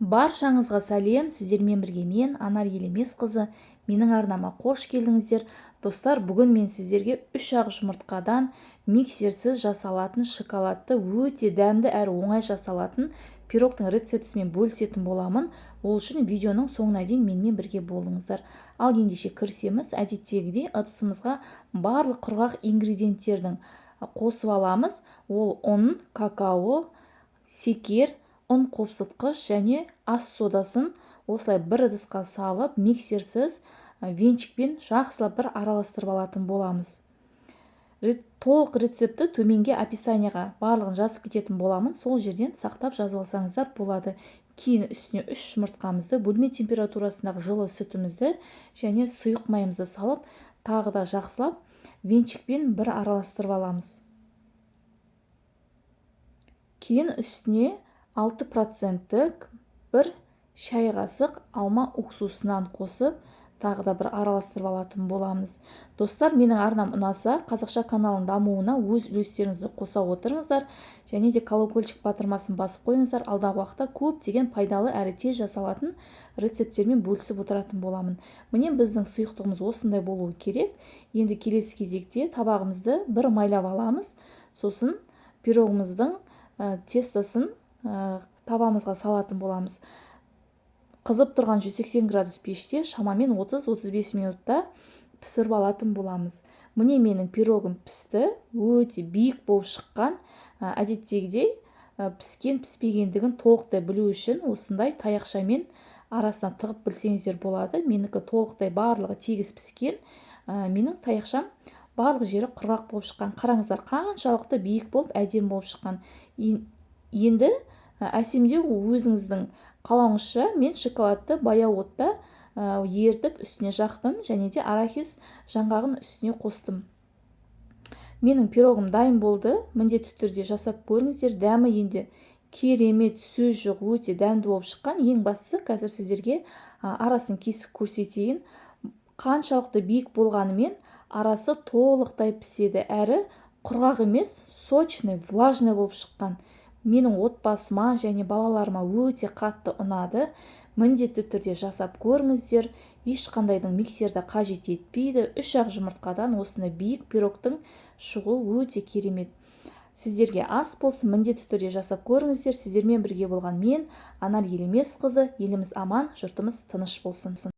Баршаңызға сәлем, сіздермен бірге мен Анар Елемесқызы. Менің арнама қош келдіңіздер. Достар, бүгін мен сіздерге 3 ақ жұмыртқадан миксерсіз жасалатын шоколадты өте дәмді әрі оңай жасалатын пирогтың рецептісімен бөлісетін боламын. Ол үшін видеоның соңына дейін менімен бірге болыңыздар. Ал ендеше кірісеміз. Әдеттегідей ыдысымызға барлық құрғақ ингредиенттердің қосып аламыз. Ол ұн, какао, секер, ұн қопсытқыш және ас содасын осылай бір ыдысқа салып миксерсіз венчикпен жақсылап бір араластырып алатын боламыз. Толық рецепті төменге описанияға барлығын жазып кететін боламын. Сол жерден сақтап жазып алсаңыздар болады. Кейін үстіне 3 жұмыртқамызды, бөлме температурасындағы жылы сүтімізді және сұйық майымызды салып, тағы да жақсылап венчикпен бір араластырып аламыз. Кейін үстіне 6% бір шай қасық алма уксусынан қосып, тағы да бір араластырып алатын боламыз. Достар, менің арнам ұнаса, қазақша каналының дамуына өз үлестеріңізді қоса отырыңыздар, және де колокольчик батырмасын басып қойыңыздар. Алдағы уақытта көптеген пайдалы әрі тез жасалатын рецептермен бөлісіп отыратын боламын. Міне біздің сұйықтығымыз осындай болуы керек. Енді келесі кезекте табағымызды бір майлап аламыз. Сосын пирогымыздың тестосын табамызға салатын боламыз. Қызып тұрған 180 градус пеште шамамен 30-35 минутта пісіріп алатын боламыз. Міне менің пирогым пісті, өте биік болып шыққан. Әдеттегідей піскен піспегендігін толықтай білу үшін осындай таяқшамен арасына тығып білсеңіздер болады. Менікі толықтай барлығы тегіс піскен. Менің таяқшам барлық жері құрғақ болып шыққан. Қараңыздар, қаншалықты биік болып, әдемі болып шыққан. Енді әсемдеу өзіңіздің қалауыңызша мен шоколадты баяу отта ерітіп үстіне жақтым және де арахис жаңғағын үстіне қостым. Менің пирогым дайын болды. Міндетті түрде жасап көріңіздер. Дәмі енді керемет, сөз жоқ, өте дәмді болып шыққан. Ең бастысы қазір сіздерге арасын кесіп көрсетейін. Қаншалықты биік болғанымен арасы толықтай піседі, әрі құрғақ емес, сочный, влажный болып шыққан. Менің отбасыма және балаларыма өте қатты ұнады. Міндетті түрде жасап көріңіздер. Ешқандайдың миксерді қажет етпейді. 3 ақ жұмыртқадан осындай биік пирогтың шығуы өте керемет. Сіздерге ас болсын, міндетті түрде жасап көріңіздер. Сіздермен бірге болған мен, Анар Елемесқызы. Еліміз аман, жұртымыз тыныш болсын.